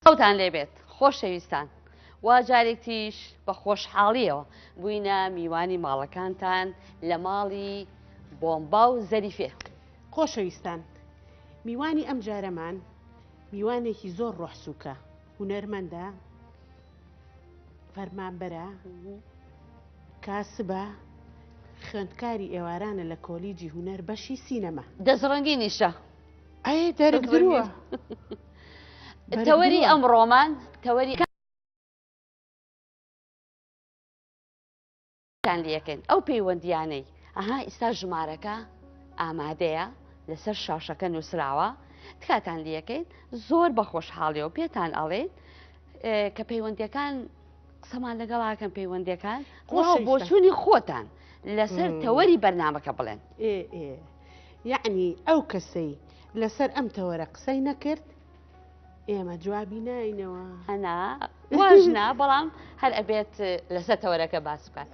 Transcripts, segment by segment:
ئەوتان لێبێت خۆشەویستان وا جارێکیش بە خۆشحاڵیەوە بووینە میوانی ماڵەکانتان لە ماڵی بۆمبا و زەریفێ. خۆشەویستان میوانی ئەم جارەمان میوانێکی زۆر ڕۆحسووکە، هونەرمەندە، فەرمانبەرە، کاسبە، خوێندکاری ئێوارانە لە کۆلیجی هونەر بەشی سینەما. دەزڕەنگی نیشە ئەی دەرەگرۆوە تەوەری ئەمڕۆمان تەوەری لیەکەین ئەو پەیوەندیانەی ئەها ئێستا ژمارەکە ئامادەیە لەسەر شاشەکە نووسراوە تکاتان لیەکەین زۆر بە خۆشحاڵیەوە پێتان ئەڵێن کە پەیوەندیەکان قسەمان لەگەڵاکەن پەیوەندیەکان بۆ چوونی خۆتان لەسەر تەوەری بەرنامەکە بڵێن. یعنی ئەو کەسەی لەسەر ئەم تەوەرە قسەی نەکرد ئێمە جوابی ناینەوە هەنا واژنا بەڵام هەر ئەبێت لەسەر تەوەرەکە باس بکات.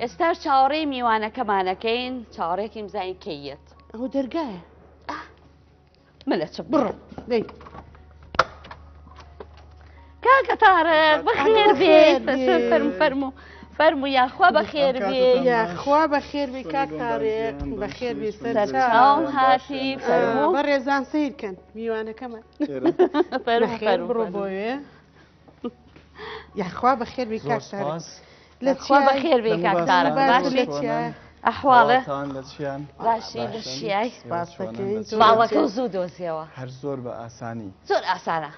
ئێستا چاوەڕێی میوانەکەمانەکەین چاوەڕێکی مزای کەیت ئەو دەرگایە ملە چ بڕۆ کاکە تارق بەخێر بێت فەرموو فەرموو یاخوا بەخێر بێ یاخوا بەخێر بێ کاک تارێک بەخێر بێ سەرچاوم هاتی فەرموو بە ڕێزان سیرکەن میوانەکەمە بڕۆ بۆیێ یاخوا بەخێر بێ کاک تارێک لەخوا بەخێر بێ کاک تارق باش ئەحواڵە باشی لە شیای ماڵەکە زوو دۆزیەوە هەر زۆر بە ئاسانی زۆر ئاسانە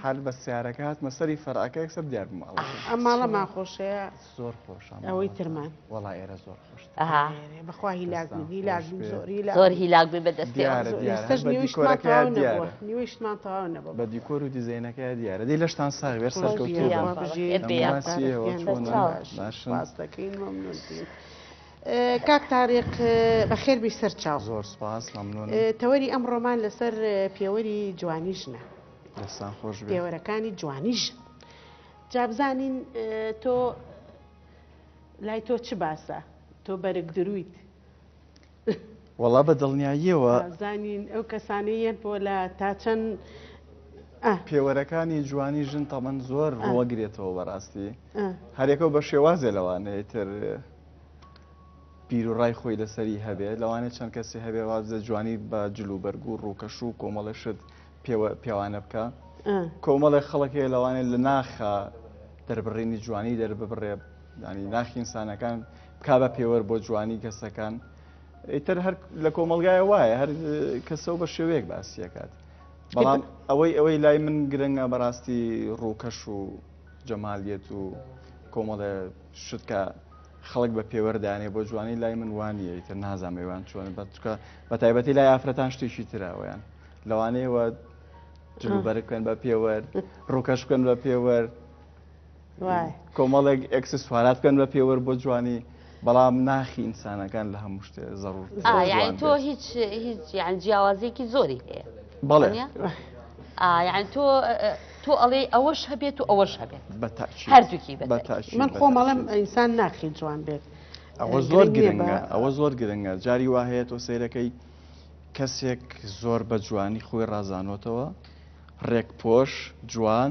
هەر بە سیارەکە هات مەسەری فەرعەکە یەکسەر دیار بماڵ ئەم ماڵە ماخۆشەیە زۆر خۆشە ئەوەی ترمان وەڵای ئێرە زۆر خۆش بەخوا هیلاگبین هیلاگبین زۆر هیلاگبین بەدەستی نیوەشتمان تەواو نەبوو بە دیکۆر و دیزاینەکە دیارە دەی لەشتان ساغ بێر سەرکەوتوباستەکەین مەمنونتین. کاک تارێق بەخێر بی سەر چاو زۆر سپاس مەمنون. تەوەری ئەم ڕۆمان لەسەر پێوەری جوانیژنە لەسان خۆش پێوەرەکانی جوانیژ جابزانین تۆ لای تۆ چ باسە تۆ بەرگ درویت وەڵا بە دڵنیاییەوە زانین ئەو کەسانەیەن بۆ لە تا چەند پێوەرەکانی جوانی ژن تەمەەن زۆر ڕوەگرێتەوە بەڕاستی هەرێکەوە بە شێوازێ لەوانەیە تر پیر و ڕای خۆی لەسەری هەبێت لەوانێت چەند کەسی هەبێ وازە جوانی بە جلوبەرگ و ڕووکەش و کۆمەڵە شت پێوانە بکە کۆمەڵی خەڵکێ لەوانێت لە ناخە دەربڕینی جوانی دەرببڕێ ینی ناخی ئینسانەکان بکا بە پێوەەر بۆ جوانی کەسەکان ئیتر هەر لە کۆمەلگایە وایە هەر کەسە بە شێوەیەک باسیەکات بەڵام ئەوەی لای من گرنگە بەڕاستی ڕووکەش و جەمالیەت و کۆمەڵە شتکە خەڵک بە پێوەردانێ بۆ جوانی لای من وانیە ئیتر نازانێوان چۆن بەچکە بە تایبەتی لای ئافرەتان شتێکی تراوەیان لەوانەیەوە جلوبەرگ بکەن بە پێوەەر ڕووکەش بکەن بە پێوەەر کۆمەڵێک ئەکسسوارات بکەن بە پێوەەر بۆ جوانی بەڵام ناخی ئینسانەکان لە هەموو شتێ زەڕور تۆ هیچ یان جیاوازێکی زۆری هەیە بەڵێ یان تۆ ئەڵێ ئەوەش هەبێت و ئەوەش هەبێت هەردووکی من خۆمەڵم ئینسان ناخی جوان بێت ئەوە زۆر گرنگە ئەوە زۆر گرنگە جاری وا هەیە تۆ سیرەکەی کەسێک زۆر بە جوانی خۆی ڕازانۆتەوە ڕێکپۆش جوان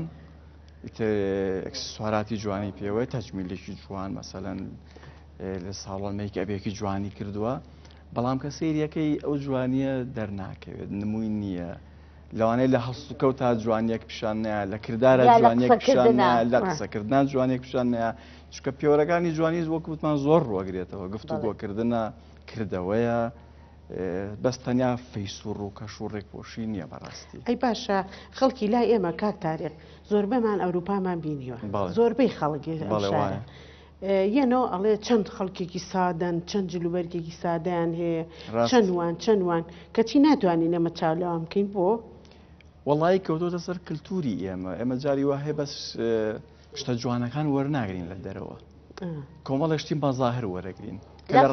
ئەکسسواراتی جوانی پێوەی تەجمیلێکی جوان مەسەلەن لە ساڵۆنێکی ئەبێکی جوانی کردووە بەڵام کە سیرەکەی ئەو جوانیە دەرناکەوێت نمووی نییە لەوانەیە لە هەڵسوکەوت تا جوانیەک پیشان نایە لە کردارە جوانیەک پیشان لە قسەکردان جوانێک پیشان نایە چکە پێوەرەکانی جوانی وەکوتمان زۆر ڕوەگرێتەوە گفتوگۆکردنە کردەوەیە بەس تەنیا فەیس و ڕووکەش و ڕێکپۆشی نییە بەڕاستی ئەی باشە خەڵکی لای ئێمە کاک تارێق زۆربەمان ئەوروپامان بینیوە زۆربەی خەڵکی یەنەوە ئەڵێ چەند خەڵکێکی سادەن چەند جلوبەرگێکی سادیان هەیە چەندوان کەچی ناتوانین ئەمە چاولەوە بکەین بۆ وەڵی کەوتۆتە سەر کللتوری ئێمە جاری وا هەیە بەس شتە جوانەکان وەرناگرین لە دەرەوە کۆمەڵە شتی مەزاهر وەرەگرین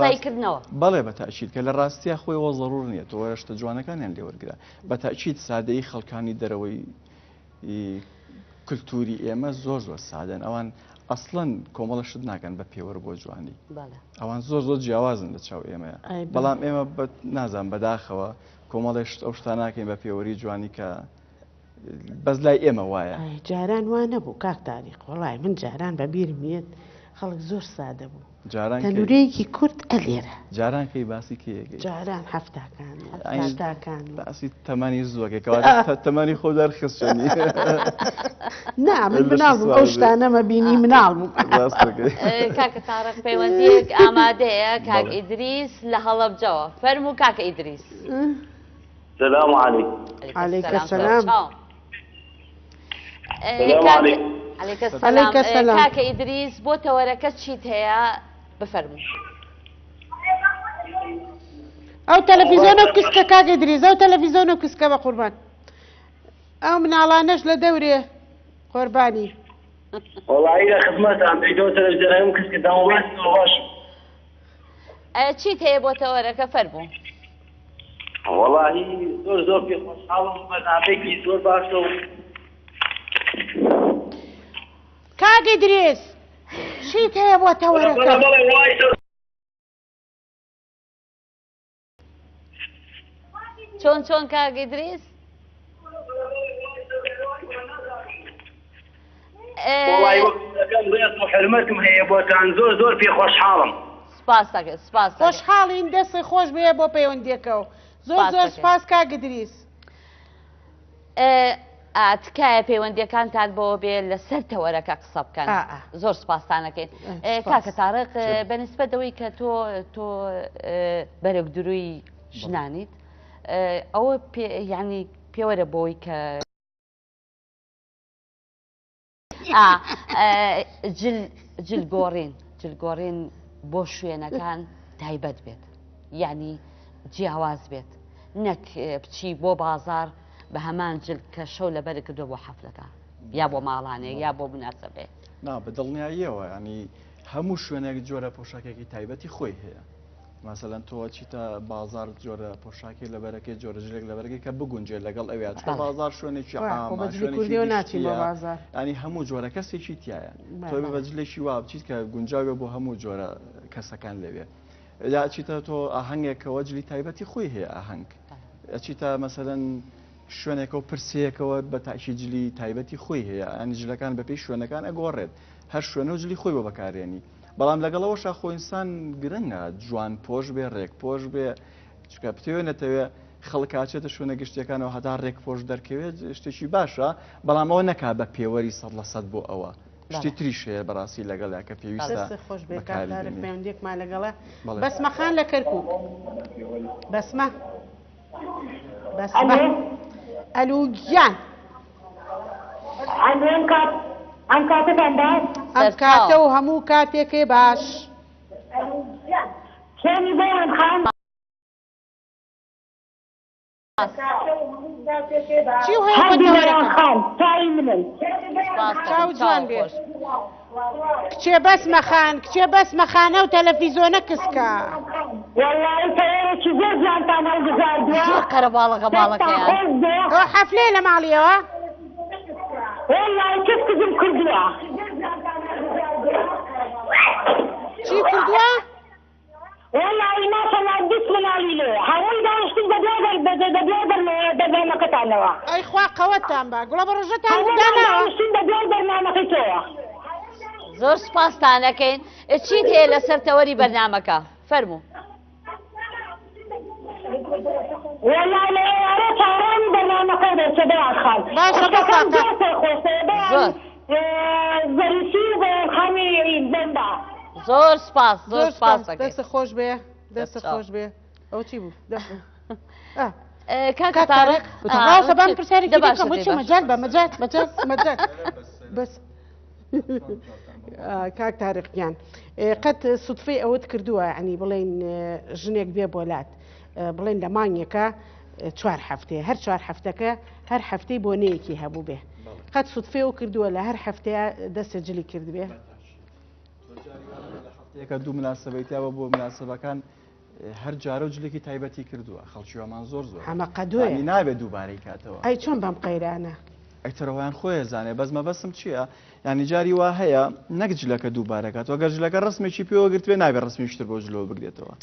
ڕایکردنەوە بەڵێ بە تاچیت کە لە ڕاستیە خۆیەوە ضرور نییە تۆ شتە جوانەکانیان لێوەرگرا بە تاچیت سادەی خەڵکانی دەرەوەی کللتوری ئێمە زۆر سادەن ئەوان ئەسڵەن کۆمەڵە شت ناکەن بە پێوەەر بۆ جوانی ئەوان زۆر جیاوازن لە چاو ئێمەیە بەڵام ئێمە نازان بەداخەوە کۆمەڵی ئەو شتا ناکەین بە پێوەری جوانی کە بەس لای ئێمە وایە جاران وا نەبوو کاک تاریق وەڵای من جاران بە بیرم هێت خەڵک زۆر سادە بوو تەنورەیەکی کورت ئەلێرە جاران کەی باسی کێیەکەی جاران هەفتاکان باسی تەمانی زووەکەکەوە تەمانی خۆدار خستنی نا من مناڵ بوو ئەو شتانەمە بینی مناڵ بوو کاکە تاڕق پەیوەندیەک ئامادەیە کاک ئیدریس لە هەڵەبجەوە فەرموو کاکە ئیدریس السلام عليكم. عليك السلام. عليك السلام. كاك إدريس بوتا وركت شيت هيا بفرمو. أو تلفزيونك كسكا كاك إدريس أو تلفزيونك كسكا بقربان. أو من على نجلة دورية قرباني. والله إذا خدمت عم بيدو تلفزيون كسكا دام واش واش. شيت هيا بوتا وركت فرمو. والله زور في خصالهم بس عبيكي زور باشو كاك إدريس شيت هيا بوتا وركة شون كاك إدريس والله كان ضيف حرمتكم هي بوتان زور في خوشحالم سپاس خوشحاڵین دەستی خۆش بێ بۆ پەیوەندیەکەەوە زۆر سپاس کاک ئیدریس تکایە پەیوەندیەکانتان بۆ بێ لەسەر تەوەرەکە قسە بکەن زۆر سپاسانەکەین کاکە تاڕق بەنسبەتەوەی کە تۆ بەرەو دروی ژنانیت ئەوە یعنی پێوەرە بۆی کە جلگۆڕین بۆ شوێنەکان تایبەت بێت یعنی جیاواز بێت نەک بچی بۆ بازار بە هەمان جل کە شەو لەبەر کردو بۆ حەفلەکە یا بۆ ماڵانێک یا بۆ مناسبێ نا بەدڵنیاییەوە ینی هەموو شوێنێک جۆرە پۆشاکێکی تایبەتی خۆی هەیە مەسەلەن تۆ چیتە بازار جۆرە پۆشاکی لەبەرەکەی جۆرە ژێک لەبەرگی کە بگونجێت لەگەڵ ئەوێت چکە بازار شوێنێکی ینی هەموو جۆرە کەسێکی تایە تۆ بەجلێکی وا بچیت کە گونجاوێ بۆ هەموو جۆرە کەسەکان لەوێ یا چیتە تۆ ئاهەنگێکەوە جلی تایبەتی خۆی هەیە ئاهەنگ ئەچیتە مەسەلەن شوێنێکەوە پرسەیەکەوە بە تاکی جلی تایبەتی خۆی هەیە ئەنی جلەکان بەپێی شوێنەکان ئەگۆڕێت هەر شوێنە و جلی خۆی بۆ بەکارێنی بەڵام لەگەڵەوەشا خۆ ئینسان گرنگە جوان پۆش بێ ڕێک پۆش بێ چکە پتێوێ نەتەوێ خەڵکاچێتە شوێنە گشتەکانەوە هەتا ڕێک پۆش دەرکەوێت شتێکی باشە بەڵام ئەوە نەکا بە پێوەری 100% بۆ ئەوە شتی تریش هەیە بەڕاستی لەگەڵا کە پێویستە خۆش بێکارێک پەیوەندێکمان لەگەڵە بەسمەخان لە کەرکووک بەسمە ئەلو گیان ئەم کاتتان باش ئەم کاتە و هەموو کاتێکێ باش کێنی بۆیان خان چی هەیە بۆ دەوەرەکە خان چای منن چاو جوان بێ کچێ بەسمەخانە و تەلەڤیزۆنە کسکە والله تەیارێکی زۆر جوانتان هەڵگوزاردووە زۆر قەرەباڵغە باڵەکەیان ئەو حەفلەیە لە ماڵیەوە والله کەسکزم کردووە چی کردووە؟ والله ماشەڵڵا بیست مناڵی لێ هەمووی دانیشتن بەدوای بەرنامەکەتانەوە ئەی خوا قەوەتان با گوڵە بە ڕۆژەتان داناوە دانیشتن بەدوای بەرنامەکەی تۆوە زۆر سپاستانەکەین چیت هەیە لەسەر تەوەری بەرنامەکە فەرموو والله لێرە چاڕانی بەرنامەکە دەچێ بەیان خان باشە زەریفی بۆ خانی بەندا زۆر سپاس دەست خۆش بێ دەست خۆش بێ ئەو چی بوو کاکە تاڕق سەبان پرسیارێکی بکەم بۆ چی مەجال بە مەجال بەس کاک تاریقیان قەت سوتفەی ئەوت کردووە ینی بڵێن ژنێک بێ بۆلات بڵێن لە مانگێکە 4 هەفتەیە هەر 4 هەفتەکە هەر هەفتەی بۆنەیەکی هەبوو بێ قەت سوتفێ و کردووە لە هەر هەفتەیە دەستە جلی کرد بێ هەفتەیەکە دوو مناسبەیتیاوە بۆ مناسبەکان هەر جارە و جلێکی تایبەتی کردووە خەڵکیوەمان زۆر هەمەقەدوێ نابێت دووبارەی کاتەوە ئەی چۆن بەم قەیرانە ئەیتەرەوەیان خۆی زانێ بەزمە بەسم چییە ینی جاری وا هەیە نەک جلەکە دووبارەکەات وەگەر جلەکە ڕسمێکی پێوە گرتوێ نابێت ڕسمیشتر بۆ جلەوە بگرێتەوە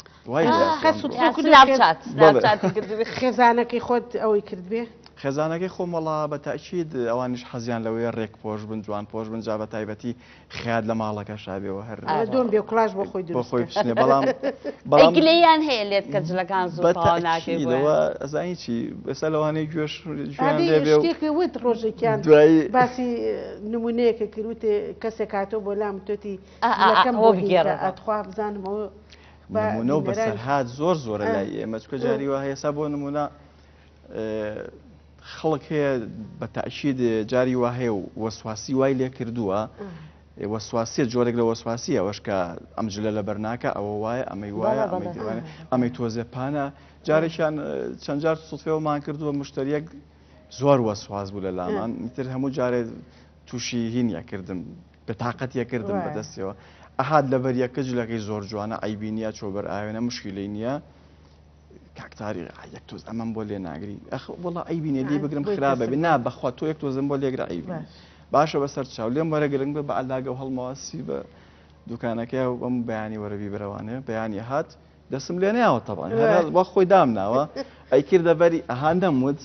خێزانەکەی خۆت ئەوەی کرد بێ خێزانەکەی خۆمەڵا بە تاکید ئەوانیش حەزیان لەوەیە ڕێکپۆش بن جوان پۆش بن جا بە تایبەتی خیات لە ماڵەکە شابێەوە هەر دۆم بێ کولاش بۆ خۆی بۆ خۆی بشنێ گلەیان هەیە لێت کە جلەکان زۆر ناکەیەوە ئەزانی چی بەسەر لەوانەیە گوێش شتێکی وت ڕۆژێکیان دوایی باسی نمونەیەکە کردوتێ کەسێک هاتۆ بۆ لام تۆتی لەکەم بۆ بگێڕە ئەتخوا بزانمەوە نمونە و بەسەرهات زۆر زۆرە لای ئێمە چکە جاری وە هەیەسا بۆ نمونە خەڵک هەیە بە تاکید جاری وا هەیە و وەسواسی وای لێ کردووە وەسواسیە جۆرێک لە وەسواسی ئەوەش کە ئەم جلە لە بەرناکە ئەوە وایە ئەمەی وایە ئەمەی تۆزێپانە جارێکیان چەند جار سوفێوەمان کردووە مشتریەک زۆر وەسواس بوو لە لامان تر هەموو جارێ تووشی هینە کردم بەتاقەتیە کردم بەدەستەوە ئەهات لەبەر یەکە جلەکەی زۆر جوانە ئایبینە چۆبەر ئاوێنە مشکیلەی نییە کاکتاری یەک تۆز ئەمەم بۆ لێ ناگری وڵا ئەیبینێ لێ بگرم خراپە بێ نا بەخوا تۆ یەک تۆزم بۆ لێگرا ئەیبین باشە بەسەر چاو لێم وەرەگرنگ بە ئەلاگە و هەڵمەواسی بە دوکانەکە ئەم بەیانی وەرەبی برەوانێ بەیانی هات دەسم لێ ناوە تەبان وە خۆی دامناوە ئەی کردە بەری ئەهان نەموت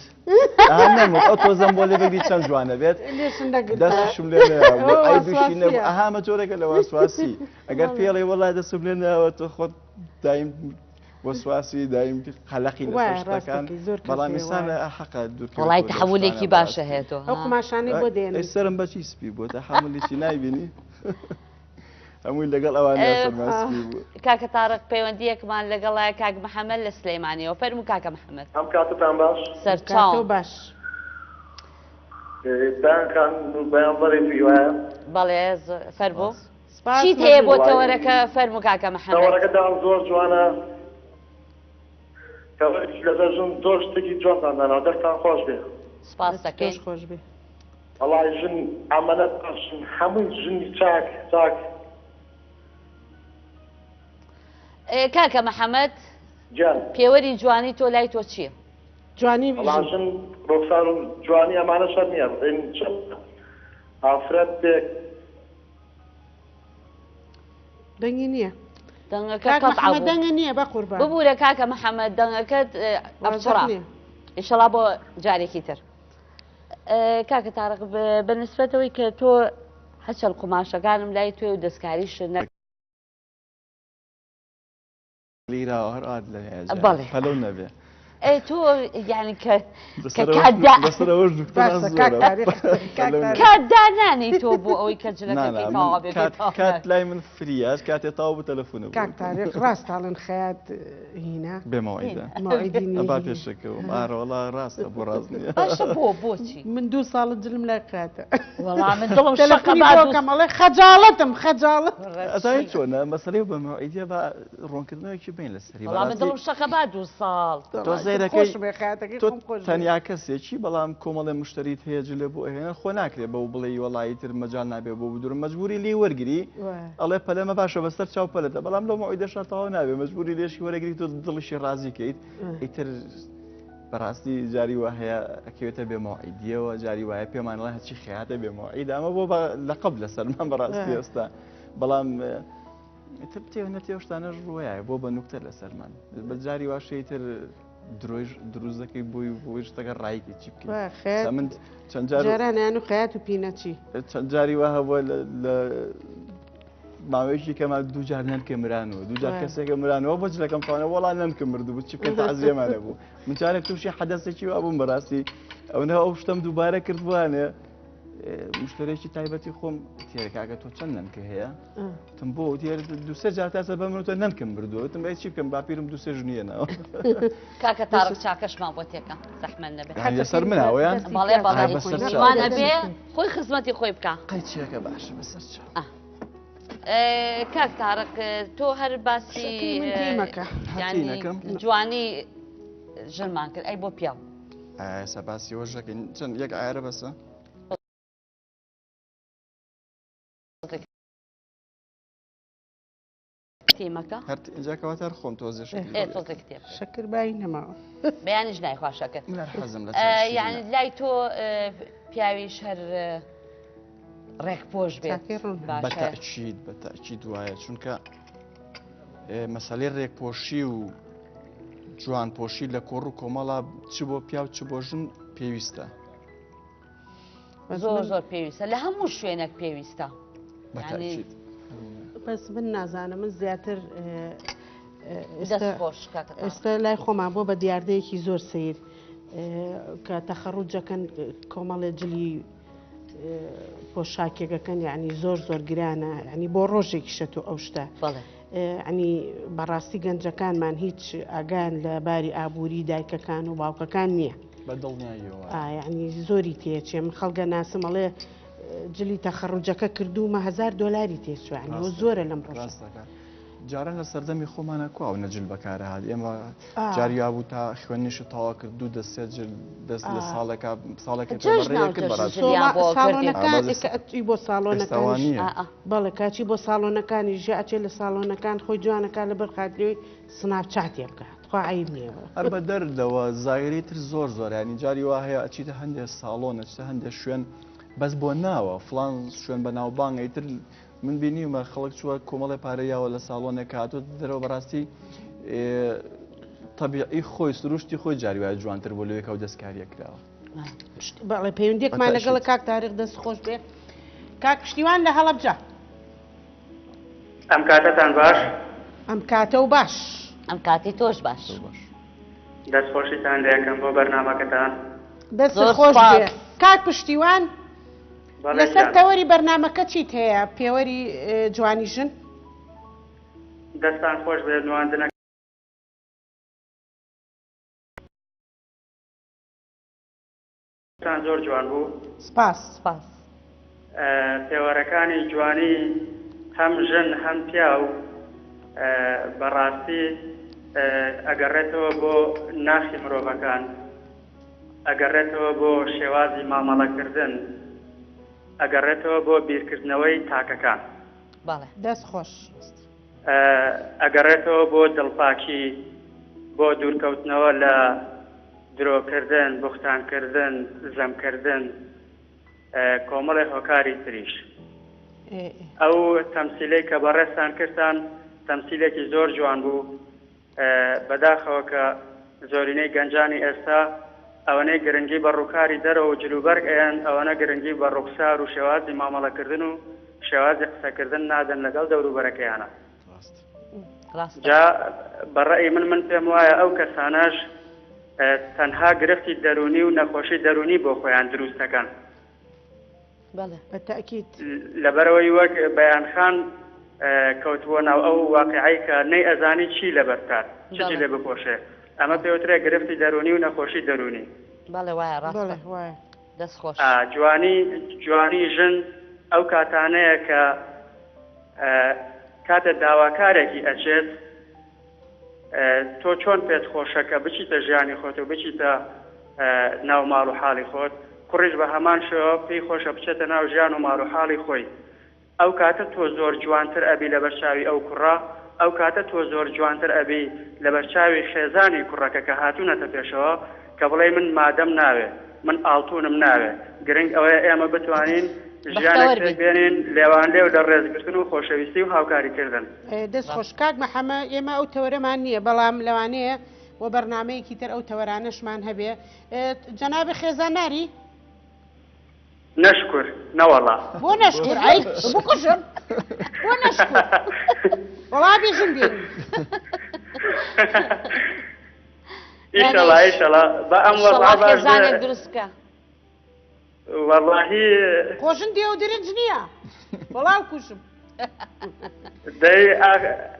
ئەو تۆزم بۆ لێ بگری چەند جوانە بێت دەستشم لێ ئەیبشینە ئەهامە جۆرەکە لە وەسواسی ئەگەر پێڵی وەڵای دەسم لێ ناوە تۆ خۆت دایم وەسواسی دایم قەلەقی لە شتەکان بەڵام ئێستا حەقە دوور وڵای تەحمولێکی باشە هێتەوە ئەو قماشانەی بۆ دێنێ سەرم بەچی سپی بۆ تەحمولیی نایبینی هەمووی لەگەڵ ئەوان کاکە تارق پەیوەندیەکمان لەگەڵای کاک محەممەد لە سلەیمانیەوە فەرموو کاکە محەممەد ئەم کاتتان باش سەرچاو باش بەیانکان بەیانبەری وایە بەڵێ فەرموو چیت هەیە بۆ تەوەرەکە فەرموو کاکە محەممەد تەوەرەکەتان زۆر جوانە لەبەرژم زۆر شتێکی جوانتاندانەوە دەستان خۆش بێ سپاس دەکەین خۆش بێ وەڵای ژن ئەمەنەت باشن هەمووی ژنی چاک کاکە محەممەد پێوەری جوانی تۆ لای تۆ چییە؟ جوانی ژن ڕۆخسار و جوانی ئەمانە شەر نییە ئافرەت بێک دەنگی نییە دەنگەکە نییە بە قوربان ببوورە کاکە محەممەد دەنگەکەت ئەفچڕا ئیشەڵا بۆ جارێکی تر کاکە تارق بە نسبەتەوەی کە تۆ هەچەل قوماشەکانم لای توێ و دەستکاریش لیراوە هەر ئاد لە بەڵێ پەلەو نەبێ تۆ یعنی کە کاتدانانی تۆ بۆ ئەوەی کە جلەکەی تاوا بێت کات لای من فریاش کاتێ تاوا بە تەلەفۆنە کاک تاریخ ڕاستاڵن خەیات هینە بێمەوەیدا با پێشەکەەوە ئارەوەڵا ڕاستە بۆ ڕاست نییە باشە بۆچی من 2 ساڵت دلم لای قاتە وەڵام من دڵم شەکەمەڵێ خەجاڵەتم خەجاڵت ئەزای چۆنە مەسەلەی بەمەوەیدە بە ڕوونکردنەوەیکی بین لەسەری وەڵام من دڵم شەکە با 2 ساڵ تۆ تەنیا کەسێکی بەڵام کۆمەڵێ مشتریت هەیە جلێ بۆ ئەهێنە خۆ ناکرێت بە بڵێ وەڵایی تر مەجال نابێ بۆ بدورم مەجبوری لێ وەرگری ئەڵێ پەلەمە باشە بەسەر چاو پەلەتە بەڵام لەو مەوەیدە شەتاوە نابێ مەجبوری لێشی وەرەگری تۆ دڵشی ڕازی کەیت ئیتر بەڕاستی جاری وا هەیە ئەکەوێتە بێمەوەعیدیەوە جاری وایە پێمانڵە هەچی خیاتە بێمەوەعید ئەمە بۆ لە قەبل لەسەرمان بەڕاستی ئێستا بەڵام تێ نەتێ شتانەش ڕوایە بۆ بە نوکتە لەسەرمان بە جاری واشەی تر درۆژ دروست دەکەی بۆی شتەکە ڕایکی چی بکەیت من چەند جارانیان و خەیات و پینەچی چەند جاری وا هەبووە لە ماوەیەکی کەمە دوو جار نەنکە مرانەوە دوو جار کەسێکە مرانەوە بۆ جلەکەم توانە وەڵا نەنکە مردو بوو چی بکەن تەعزیێمانە بوو من جارێک تووشی حەدەسێکی وا بووم بەڕاستی ئەوەنە ئەو شتەم دووبارە کردوانێ مشترێکی تایبەتی خۆم تێرەکەگە تۆ چەند نەنکە هەیە تم بۆ تێر دوسێ جار تاسە بەمنوتە نەنکەم بردووەتم بە چی بکەم باپیرم دوسێ ژنیەنەوە کاکە تارق چاکەشمان بۆ تێکەم زەحمەت نەبێت لەسەر مناوەیان بەڵێ بەڵێوان ئەبێ خۆی خزمەتی خۆی بکە قەیچیەکە باشە بەسەر کاک تارق تۆ هەر باسی جوانی ژنمان کرد ئەی بۆ پیاو ئێستا باسی وەژەکەین چەند یەک ئایرە بەسە تیمەکە هەر اینجاکەوە هەر خۆم تۆزێش شەکر بای نەماوە بەیانیش نایخوا شەکر حەزم لە یعنی لای تۆ پیاویش هەر ڕێکپۆش بێت بەتاکید وایە چونکە مەسەلەی ڕێکپۆشی و جوانپۆشی لە کۆڕ و کۆمەڵا چ بۆ پیا و چ بۆ ژن پێویستە زۆر پێویستە لە هەموو شوێنێک پێویستە بەتاکید بەس من نازانم من زیاتر دەستخۆش ئێستا لای خۆمان بۆ بە دیاردەیەکی زۆر سیر کە تەخەڕوجەکەن کۆمەڵێ جلی پۆشاکێکەکەن یعنی زۆر گرانە ینی بۆ ڕۆژێکی شەتو ئەو شتە ینی بەڕاستی گەنجەکانمان هیچ ئاگان لە باری ئابووری دایکەکان و باوکەکان نییە ینی زۆری تێچێ من خەڵگە ناسمەڵێ جلی تەخەڕوجەکە کردومە $1000 تێچوانی و زۆرە لەم ڕۆژەکە جاران لە سەردەمی خۆمانە کو ئەو نەجل بەکارە هاات ئێمە جاریا بوو تا خوێنیش تاوا کرد دوو دەست لە ساڵێکە ساڵۆنەکانی بۆ ساڵۆنەکانی بەڵێ کاچی بۆ ساڵۆنەکانی ژاچێت لە ساڵۆنەکان خۆی جوانەکان لە بەرخاتلەوەی سناپچاتێ بکات خوا عیب نییە هەر بە دەردەوە زایری تر زۆر ینی جاری وا هەیە ئەچیتە هەندێک ساڵۆنە چتە هەندێک شوێن بەس بۆ ناوە فلان شوێن بە ناوبانگی تر من بینیمە خەڵک چووە کۆمەڵی پارەیاوە لە ساڵۆنێک هاتووە دەرەوە بەڕاستی تەبیعی خۆی سروشتی خۆی جاری وایە جوانتر بۆ لەوێکە و دەستکاریە کراوە بەڵێ پەیوەندێکمان لەگەڵە کاک تاریخ دەست خۆش بێ کاک پشتیوان لە هەڵەبجە ئەم کاتتان باش ئەم کاتە و باش ئەم کاتی تۆش باش دەستخۆشیتان لەکەم بۆ بەرنامەکەتان دەست خۆش بێ کاک پشتیوان لەسەر تەوەری بەرنامەکە چیت هەیە پێوەری جوانی ژن دەستان خۆش بێ نواندنە زۆر جوان بوو سپاس پێوەرەکانی جوانی هەم ژن هەم پیا و بەڕاستی ئەگەڕێتەوە بۆ ناخی مرۆڤەکان ئەگەڕێتەوە بۆ شێوازی مامەڵەکردن ئەگەڕێتەوە بۆ بیرکردنەوەی تاکەکان دەست خۆش ئەگەڕێتەوە بۆ دڵپاکی بۆ دوورکەوتنەوە لە درۆکردن بوختانکردن زەمکردن کۆمەڵی هۆکاری تریش ئەو تەمسیلەی کە بەڕێستان کردان تەمسیلێکی زۆر جوان بوو بەداخەوە کە زۆرینەی گەنجانی ئێستا ئەوەنەی گرنگی بە ڕووکاری دەرەوە و جلوبەرگ ئەیان ئەوەنە گرنگی بە ڕوخسار و شێوازی مامەڵەکردن و شێوازی قسەکردن نادەن لەگەڵ دەوروبەرەکەیانە جا بەڕێی من پێم وایە ئەو کەسانەش تەنها گرفتی دەرونی و نەخۆشی دەرونی بۆ خۆیان دروستەکەن لەبەرەوەی وەک بەیانخان کەوتووە ناو ئەو واقعی کە نەی ئەزانی چی لەبەرکات چی لێ بپۆشێ ئەمە پێوترێ گرفتی دەرونی و نەخۆشی دەرونی جوانی ژن ئەو کاتانەیە کە کاتە داواکارێکی ئەچێت تۆ چۆن پێت خۆشەکە بچیتە ژیانی خۆت و بچیتە ناو ماڵ و حاڵی خۆت کوڕیش بە هەمان شێوە پێی خۆشە بچێتە ناو ژیان و ماڵ و حاڵی خۆی ئەو کاتە تۆ زۆر جوانتر ئەبی لە بەرچاوی ئەو کوڕە ئەو کاتە تۆ زۆر جوانتر ئەبی لە بەرچاوی خێزانی کوڕەکە کە هاتوونەتە پێشەوە کە بڵێ من مادەم ناوێ من ئاڵتونم ناوێ گرنگ ئەوەیە ئێمە بتوانین ژیانێک بێنین لێوان لێو لە ڕێزگرتن و خۆشەویستی و هاوکاریکردن دەست خۆش کاک مەحەمە ئێمە ئەو تەوەرەمان نییە بەڵام لەوانەیە بۆ بەرنامەیەکی تر ئەو تەوەرانەشمان هەبێ جەنابی خێزاناری نشكر نوالله بو نشكر عيب بو كشر بو نشكر والله بيجن بين ان شاء الله ان شاء الله بأمر الله زانك درسكا والله خوشن ديو درنجنيا والله كوشم داي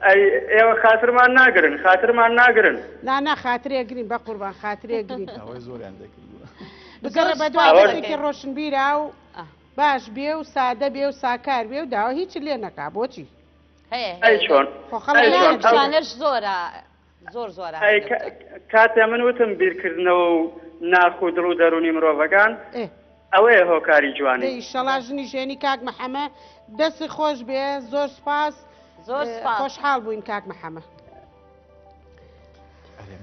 اي خاطر ما ناقرن لا خاطر يقرين بقربان خاطر يقرين هو زور عندك بگەڕە بە دوایەکی ڕۆشنبیرا و باش بێ و سادە بێ و ساکار بێ و داوە هیچ لێ نەکا بۆچی چۆنش زۆرە کاتێ من وتم بیرکردنەوە و ناخ و دڵ و دەرونی مرۆڤەکان ئەوەیە هۆکاری جوانی ئیشەڵا ژنی ژێنی کاک مەحەمە دەستی خۆش بێ زۆر سپاس خۆشحاڵ بووین کاک مەحەمە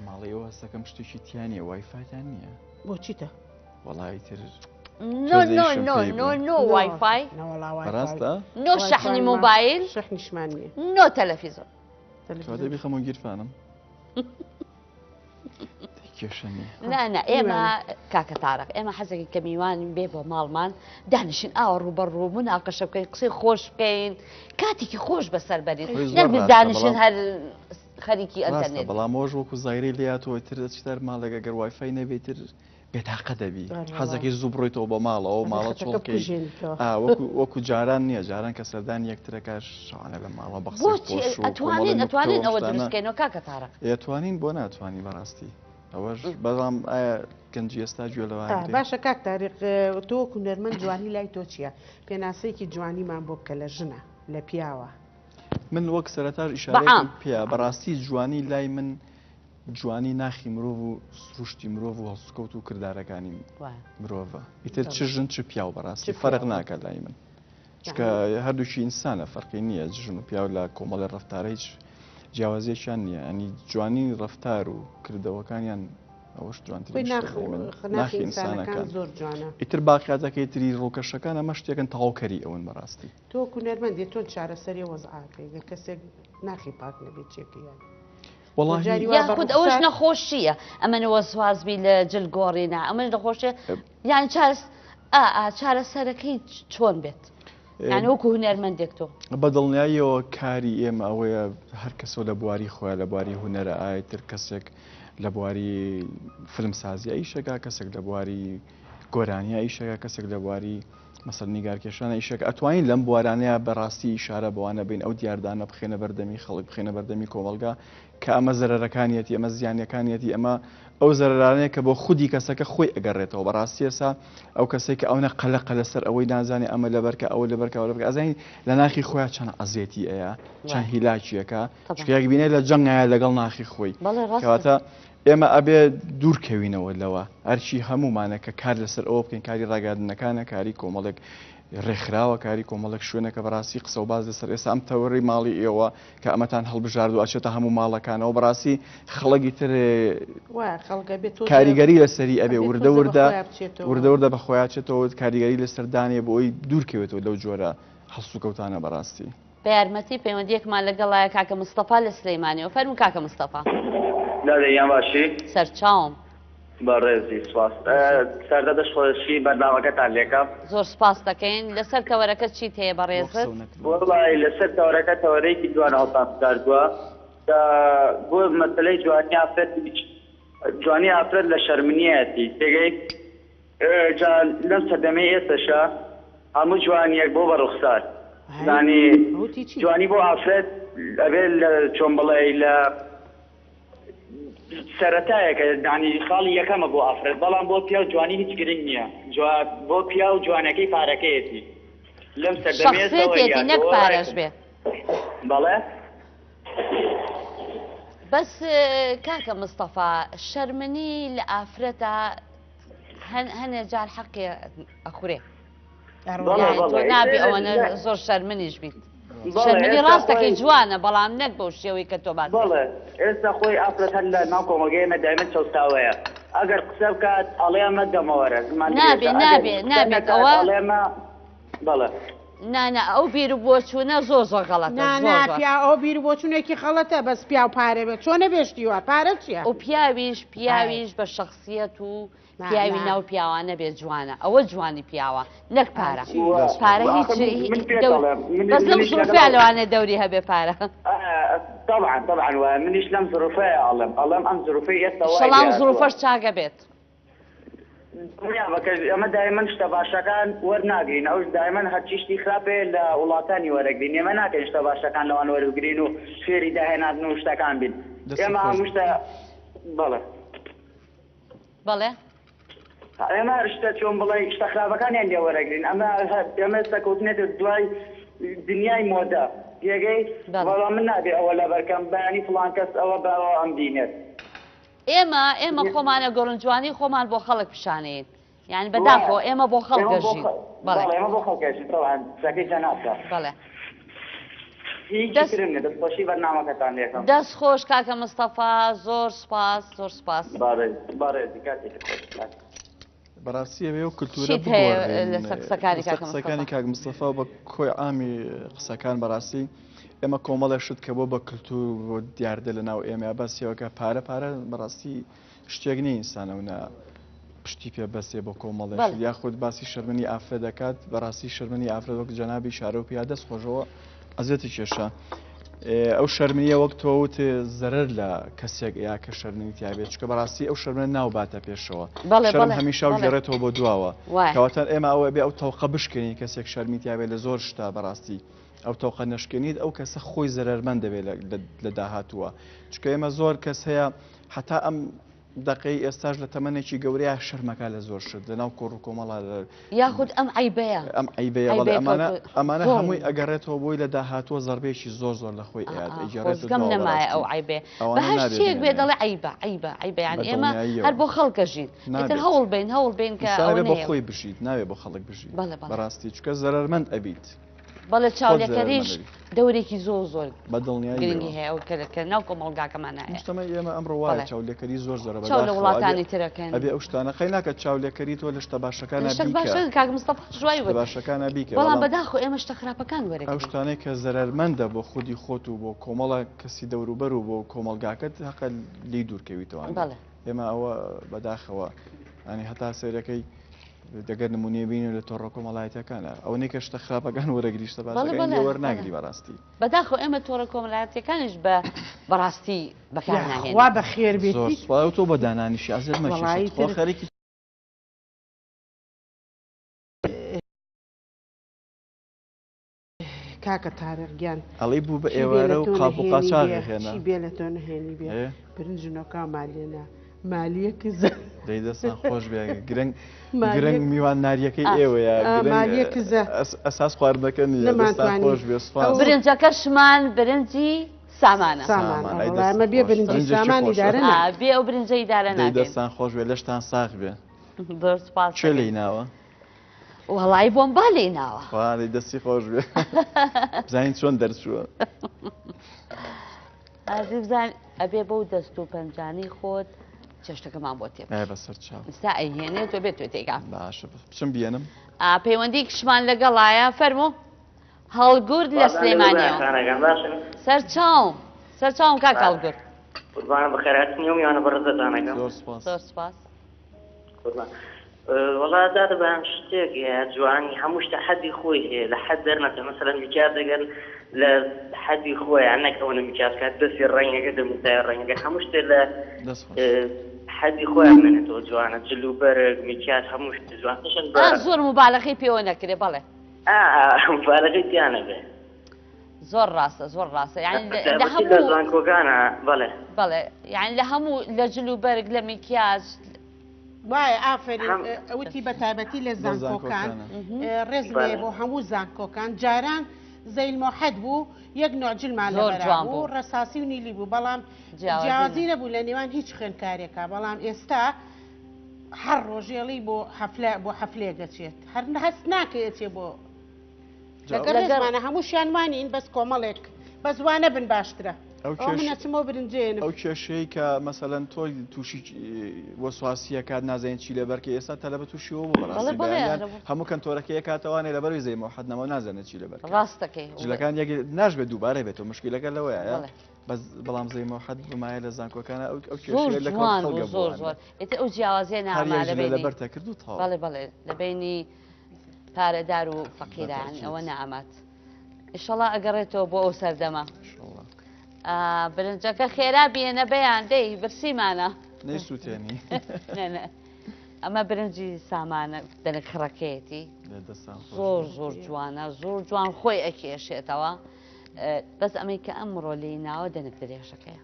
ماڵەوە هەستەکەم شتێکی تیانە وایفایتان نییە بۆچیتە وەڵی تر نو وایفای ڕاستە نو شەحنی مۆبایل شەحنیشمان نییە نو تەلەڤیزۆن دەبی خەمۆ گیرفانم کێشەنی نا ئێمە کاکە تارق ئێمە حەزێکی کە میوان بێ بۆ ماڵمان دانیشین ئاوە ڕوبەڕوو مناقەشە بکەین قسەی خۆش بکەین کاتێکی خۆش بەسەر بەرین نەک دانیشین هەر خەریکی ئەنتەرنێت بەڵام ئەوەش وەکو زایری لێهاتەوە تر دەچتەر ماڵێک ئەگەر وایفای نەبێتتر بێتاقە دەبی حەزەکەی زوو بڕۆیتەوە بۆ ماڵەوە ماڵە چۆڵکەی وەکو جاران نییە جاران کە سەردان یەکترەکە شانە لە ماڵە ئەتوانین ئەوە دروستکەینەوە کاکە تارق ئەتوانین بۆ ناتوانانی بەڕاستی ئەوەش بەڵام ئایا گەنجی ئێستا گوێ لەوە باشە کاک تاریق تۆ هونەرمەند جوانی لای تۆ چییە پێناسەیەکی جوانیمان بۆ بکە لە ژنە لە پیاوە من وەک سەرەتاش ئیشارەیەکم پێیا بەڕاستی جوانی لای من جوانی ناخی مرۆڤ و سروشتی مرۆڤ و هەڵسوکەوت و کردارەکانی مرۆڤە ئیتر چ ژن چ پیاو بەڕاستی فەرق ناکات لای من چکە هەردووشی ئینسانە فەرقی نییە ژن و پیاو لە کۆمەڵی ڕەفتارە هیچ جیاوازیەکیان نییە ئەنی جوانی ڕەفتار و کردەوەکانیان ئەوەش جوانترناخی ئینسانەکان زۆر جوانە ئیتر باقیاتەکەی تری ڕۆکەشەکان ئەمە شتێکن تەواوکەری ئەوەن بەڕاستی تۆ هونەرمەندی تۆ چارەسەری وەزعاکەی کەسێک ناخی پاک نەبێت چێکیان یاخود ئەوەش نەخۆشیە ئەمە وەسوازبی لە جلگۆڕینە ئەمە نەخۆشیە یان چارەسەرەکەی چۆن بێت یان وەکو هونەرمەندێک تۆ بەدڵنیاییەوە کاری ئێمە ئەوەیە هەر کەسەوە لە بواری خۆیان لە بواری هونەرە ئایتر کەسێک لە بواری فلمسازی ئیشەکە کەسێک لە بواری گۆرانیا ئیشەکە کەسێک لە بواری مەسەر نیگارکێشانە ئیشەکە ئەتوانین لەم بوارانەیە بەڕاستی ئیشارە بەوانە بین ئەو دیاردانە بخێنە بەردەمی خەڵک بخێنە بەردەمی کۆمەلگا کە ئەمە زەرەرەکانیەتی ئەمە زیانەکانیەتی ئەمە ئەو زەرەرانەیە کە بۆ خودی کەسەکە خۆی ئەگەڕێتەوە بەڕاستی ئێستا ئەو کەسێک کە ئەوە قەلەقە لەسەر ئەوەی نازانێت ئەمە لەبەرکە ئەوە لەبەرکە ئەوە لەبەرکە ئەزانین لە ناخی خۆیان چەند ئەزیەتی ئەیە چەند هیلاکیەکە چکەیەک بینێت لە جەنگایە لەگەڵ ناخی خۆی کەواتە ئێمە ئەبێ دوورکەوینەوە لەوە هەرچی هەمومانە کە کار لەسەر ئەوە بکەین کاری ڕاگەاندنەکانە کاری کۆمەڵێک ڕێکخراوە کاری کۆمەڵک شوێنەکە بەڕاستی قسە و باز لەسەر ئێستا ئەم تەوەڕی ماڵی ئێوە کە ئەمەتان هەڵبژارد و ئەچێتە هەموو ماڵەکانەوە بەڕاستی خەڵکی تر کاریگەری لەسەری ئەبێ وردە بە خۆیاچێتەوە کاریگەری لەسەردانێ بۆ ئەوی دوورکەوێتەوە لەو جۆرە هەڵسوکەوتانە بەڕاستی بە یارمەتی پەیوەندیەکمان لەگەڵایە کاکە مستەفا لە سلەیمانیەوە فەرموو کاکە مستەفا یان باشی سەرچاوم بەڕێزی سواس سەردە دەشخۆشی بەرداوەکەتان لێکم زۆر سپاس دەکەین لەسەر تەوەرەکە چیت هەیە بەڕێزت وڵی لەسەر تەوەرەکە تەوەرەیەکی جوان هەڵتان کردووە بۆ مەسلەی جوانی ئافرەت لە شەرمنیەتی تێگەی لەم سەردەمەی ئێستاشە هەموو جوانیەک بۆ بە ڕوخسار زانی جوانی بۆ ئافرەت ئەبێت لە چۆن بڵێ لە سەرەتایەکە دانی خاڵی یەکەمە بۆ ئافرەت بەڵام بۆ پیا و جوانی هیچ گرنگ نییە بۆ پیا و جوانەکەی پارەکەیەتی لەم سەردەمێتی نەک پارەش بێ بەڵێ بەس کاکە مستەفا شەرمنی لە ئافرەتە هەنێ جار حەقی ئەخورێ تۆ نابێ ئەوەنە زۆر شەرمنیش بیت شەرمنی ڕاستەکەی جوانە بەڵام نەک بەو شێوەی کە تۆ باس بەڵێ ئێستا خۆی ئافرەت هەر لە ناو کۆمەلگەیەمە دایمەن چەستاوەیە ئەگەر قسە بکات ئەڵێ ئەمە دەمەوەرە نابێت ئەوە بەڵێ نانە ئەو بیر و بۆچوونە زۆر غەڵەتە پیا ئەو بیر بۆچوونێکی خەڵەتە بەس پیا و پارێ بێت چۆنە بێشتیوە پارە چیە ئەو پیاویش بە شخصیەت و پیاوی ناو پیاوانە بێت جوانە ئەوە جوانی پیاوە نەک پارە پارە بەس لەم زروفیا لەوانە دەوری هەبێ پارە طبعا منیش لەم زروفەیە ئەڵێم ئەم زروفەی ئێستا شەڵام زروفەش چاگە بێت ئەمە دایمەن شتە باشەکان وەرناگرین ئەوش دایمەن هەرچی شتی خراپێ لە وڵاتانی وەرەگرین ئێمە ناکەین شتە باشەکان لەوان وەرگرین و فێری داهێناردن و شتەکان بین ئێمە هەموو شتە بەڵێ ئێمە هەر شتە چۆن بڵێ شتە خراپەکانیان لێ وەرەگرین ئەمە سەکەوتنێتە دوای دنیای مۆدە یەگەی بەڵام من نابێ ئەوە لە بەرکەم بەیانی فڵان کەس ئەوە بەەوە ئەم دینێت ئێمە خۆمانە گۆڕنجوانی خۆمان بۆ خەڵک پیشانەیەن یعنی بەداخۆ ئێمە بۆ خەڵکەژین ئێمە بۆ خەڵکەژین سەکەی جەناسە بەڵێ دەستخۆشی بەرنامەکەتان لێکم دەست خۆش کاکە مستەفا زۆر سپاس بەڕاستی ئەوێ و کلتورە قسەکانی کاک مستەفا بە کۆی ئامی قسەکان بەڕاستی ئێمە کۆمەڵە شت کە بۆ بە کللتور بۆ دیاردە لە ناو ئێمە بەسیەوەکە پارە بەڕاستی شتێک نی ئینسانەونە پشتی پێ بەسێ بۆ کۆمەڵێک یاخود باسی شەرمنی ئافرەت دەکات بەڕاستی شەرمنی ئافرەت وەک جەنابی شارە و پیا دەست خۆشەوە ئەزێتی کێشە ئەو شەرمنیە وەک تۆوت زەرەر لە کەسێک یا کە شەرمنی تیابێت چکە بەڕاستی ئەو شەرمە ناوباتە پێشەوە شەرم هەمیشە و گەڕێتەوە بۆ دواوە کەواتە ئێمە ئەوە بێ ئەو تەوقە بشکێنی کەسێک شەرمی تیابێت لە زۆر شتا بەڕاستی ئەو تەوقە نەشکێنیت ئەو کەسە خۆی زەرەرمەند دەبێت لە داهاتووە چکە ئێمە زۆر کەس هەیە حتا ئەم دقی ئێستاش لە تەمەنێکی گەورەیە شەرمەکە لە زۆر شت لەناو کۆڕ و کۆمەڵا یاخود ئەم عیبەیە ئەم عیبەیە ئەمانە هەمووی ئەگەڕێتەوە بۆی لە داهاتوە زەربێکی زۆر لە خۆی ئەگەم نەمایە ئەو عیبێ بەهەر شتێک بێ دەڵێ عیبە یان ئێمە هەر بۆ خەڵکەژین ئیتر هەوڵ بین کە بۆ خۆی بژیت ناوێ بۆ خەڵک بژیت بەڕاستی چکە زەرەرمەند ئەبیت بەڵێ چاولەکەریش دەورێکی زۆر گرنگی هەیە ئەو کە ناو کۆمەڵگاکەمان هەیە ئێمە ئەمڕۆ وایە چاولێکەری زۆر لە وڵاتانی ترەکەن ئەبێ ئەو شتانە خەی ناکە چاولێکەری تۆ لە شتە باشەکانە کاک مستەفا جوای باشەکانە بیکە بەڵام بەداخۆ ئێمە شتە خراپەکان وەرەگرین ئەو شتانەی کە زەرەرمەندە بۆ خودی خۆت و بۆ کۆمەڵە کەسی دەوروبەر و بۆ کۆمەلگاکەت هەقە لی دوورکەویتەوە ئێمە ئەوە بەداخەوە ینی هەتا سەیرەکەی دەگەر نمونێ بینێ لە تۆڕە کۆمەڵایەتەکانە ئەو نێکە شتە خراپەکان وەرەگریشتە باشەکان وەرناگری بەڕاستی بەداخۆ ئێمە تۆڕە کۆمەڵایەتەکانیش بەڕاستی بەکارناهێنین وا بەخێر بێتی تۆ بە دانانیشی ئازت مەشی خەریکی کاکە تارەرگیان ئەڵی بوو بە ئێوارە و قاپقاچاغی هێنا بێ لە تۆ نهێنی بێ برنجنۆکا مالێنە مالیەکی زە دەیدەستان خۆش بێ گرنگ میوان ناریەکەی ئێوەیە ئەساس خواردنەکە نیە خۆش بێ برنجەکەشمان برنجی سامانە ئەمە بێ برنجی سامانی دارەنا بێ ئەو برنجەی دارەنا دەستان خۆش بێ لەشتان ساغ بێ چێ لێی ناوە وەڵی بۆمبا لێی ناوە وای دەستی خۆش بێ بزانین چۆن دەرچووە ئازی بزان ئەبێ بەو دەست و پەنجانی خۆت چێشتەکەمان بۆ تێ بەسەر چاو ئستا ئەیهێنێت تۆ بێت توێ تێگا باشە بچم بێنم پەیوەندی کشمان لەگەڵایە فەرموو هەڵگورد لە سلێمانیەوە سەرچاوم کاک هەڵگورد قوربانە بەخێرهاتنی و میوانە بەڕێزەتانەکەم زۆر سپاس وەڵا دادەبان شتێک جوانی هەموو شتە حەدی خۆی هەیە لە حەد دەرنەکە مەسەلەن میکار دەگەن لە حەدی خۆیان نەکەونە میکارکات دەستی ڕەنگەکە دەموتای ڕەنگەکە هەموو شتێ لە حەدی خۆیان بێنێتەوە جوانە جلوبەرگ میکات هەموو شت جوانشن زۆر مبالغەی پێوە نەکرێ بەڵێ مبالغەی تیانە بێ زۆر ڕاستە لە زانکۆکانە بەڵێ یعنی لە هەموو لە جلوبەرگ لە میکیاج وایە ئافرین ئەوتی بەتابەتی لە زانکۆکان ڕێز لێ بۆ هەموو زانکۆکان جاران زەیل مۆحەد بوو یەک نۆجلمان لەبەرا بوو ڕەساسی و نیلی بوو بەڵام جیاوازی نەبوو لە نێوان هیچ خوێندکارێکە بەڵام ئێستا هەر ڕۆژێڵی بۆ حەفلێ دەچێت هەر هەست ناکەیەچێ بۆ لەگەر ڕێزمانە هەمووشیانمانین بەس کۆمەڵێک بە زوانە بن باشترە منەچمەوە برنجێن ئەو کێشەیە کە مەسەلەن تۆی تووشی وەسواسیە کات نازانین چی لەبەرکە ئێستا تەلەبە تووشیەوە بەڕاستی هەموو کەنتۆرەکەی کاتەوانێ لەبەروی زەی مۆحەد نەمە نازانێت چی لەبەر ڕاستەکەی جلەکان یەک ناشبێت دووبارە بێتەوە مشکلەکە لەوەیە بەڵام زەی مۆحەد بمایە لە زانکۆکانە ئەو کێشەیە لەگەڵ زۆر ئێتە ئەو جیاوازیە نامانە لەبەرتە کردوتەوە بەڵێ لە بینی پارەدار و فەقیران ئەوە نەئەمات ئیشەڵا ئەگەڕێتەوە بۆ ئەو سەردەمە برنجەکە خێرا بێنە بەیان دەی برسیمانە نەیسووتێنی ئەمە برنجی سامانە دەنەکڕەکەیەتی زۆر جوانە زۆر جوان خۆی ئەکێشێتەوە بەس ئەمەی کە ئەمڕۆ لێی ناوە دەنک درێژەکەیە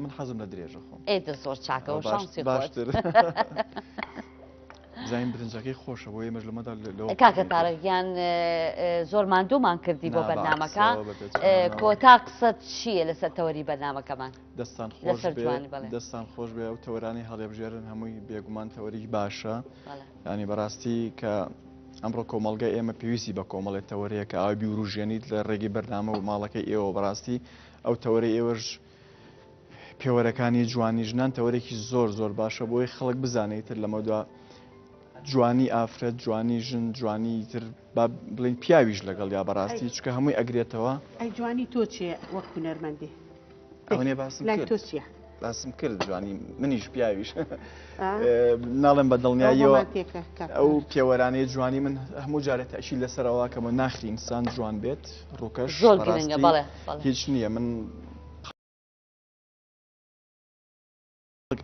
من حەزم لە درێژە خۆم ئێدە زۆر چاکەوە شانسی باشتر زین برنجەکەی خۆشە بۆ ئێمەش لەمەدا کاکە تارەکیان زۆر ماندوومان کردی بۆ بەرنامەکە کۆتا قسەت چییە لەسەر تەوەری بەرنامەکەمان دەستان خۆش بێ و تەوەرانی هەڵێبژێرن هەمووی بێگومان تەوەری باشە ینی بەڕاستی کە ئەمڕۆ کۆمەڵگە ئێمە پێویستی بە کۆمەڵێت تەوەریە کە ئاوی وروژێنیت لە ڕێگەی بەرنامە و ماڵەکەی ئێوە بەڕاستی ئەو تەوەری ئێوەش پێوەرەکانی جوانی ژنان تەوەرێکی زۆر باشە بۆی خەڵک بزانێتتر لەمەدا جوانی ئافرەت جوانی ژن جوانی تر بڵین پیاویش لەگەڵ یا بەڕاستی چکە هەمووی ئەگرێتەوە ئەی جوانی تۆ چێ وەک هونەرمەندی ئەوێ باسم لای تۆ چیە باسم کرد جوانی منیش پیاویش ناڵێم بە دڵنیاییەوە ئەو پێوەرانەیە جوانی من هەموو جارێت تەشیل لەسەرەوە کەمە ناخری ئینسان جوان بێت ڕووکەش هیچ نییە من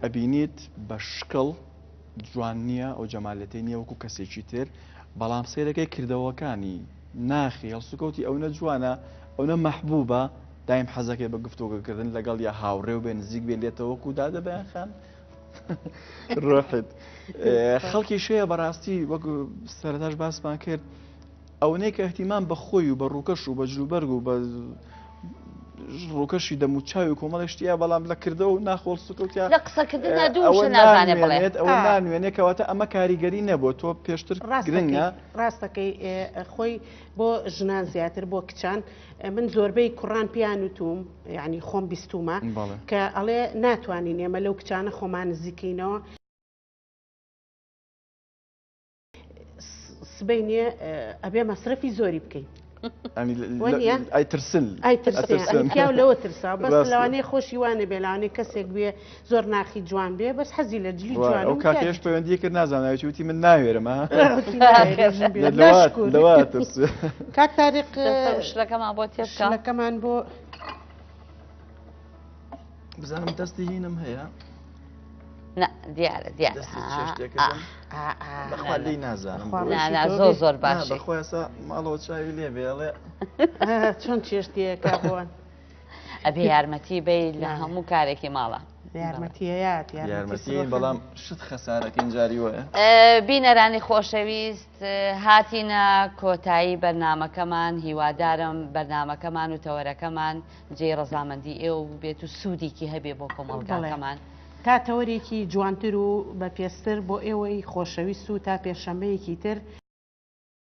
ئەبینیت بە شکڵ جوان نییە ئەو جەمالەتەی نییە وەکو کەسێکی تر بەڵام سێرەکەی کردەوەکانی ناخی هەڵسوکەوتی ئەوە جوانە ئەوە مەحبوبە دایم حەزەکەی بە گفتوگەکردن لەگەڵ یا هاوڕێ و بێ نزیک بێ لێتەوە وەکو دادە بەیان خان ڕۆحت خەڵکی شەیە بەڕاستی وەکو سەرەتاش باسمان کرد ئەوەنەی کە احتیمام بە خۆی و بە ڕووکەش و بە جلوبەرگ و بە ڕووکەشی دەموچاوی و کۆمەڵشتیا بەڵام لە کردەوە و ناخۆڵ سوکەوتیا لە قسەکردنا دووشە نازانێت بڵێت ئەوە نانوێنێکەوەتە ئەمە کاریگەری نەبوو تۆ پێشتر گرنگە ڕاستەکەی خۆی بۆ ژنان زیاتر بۆ کچان من زۆربەی کوڕان پیان وتوم یعنی خۆم بیستومە کە ئەڵێ ناتوانین ئێمە لەو کچانە خۆمان نزیکەینەوە سبەینێ ئەبێ مەسرەفی زۆری بکەین ئایترسن پیاو لەوە ترسا بەس لەوانەیە خۆشی وانە بێ لەوانەیە کەسێک بێ زۆر ناخی جوان بێ بەس حەزی لە جلی جوان ئەو کاتێش پەیوەندی کرد نازاناوی وتی من ناوێرمە کاک تاریق شلەکەمان بۆ تێبکەمان بۆ بزانم دەستی هینم هەیە دیارە دیارە بەخوالی نازانم زۆر باش بەخۆی ئێستا ماڵەوە چاوی لێ بێڵێ چۆن چێشتەیەکە بۆن ئەبێ یارمەتی بێ لە هەموو کارێکی ماڵە یارمەتیە بەڵام شت خەسارەکەین جاری وایە بینەرانی خۆشەویست هاتینە کۆتایی بەرنامەکەمان هیوادارم بەرنامەکەمان و تەوەرەکەمان جێ ڕەزامەندی ئێوە بێت و سوودێکی هەبێ بۆ کۆمەڵگاکەمان تا تەوەرێکی جوانتر و بە پێستر بۆ ئێوەی خۆشەویست و تا پێشەمبەیەکی تر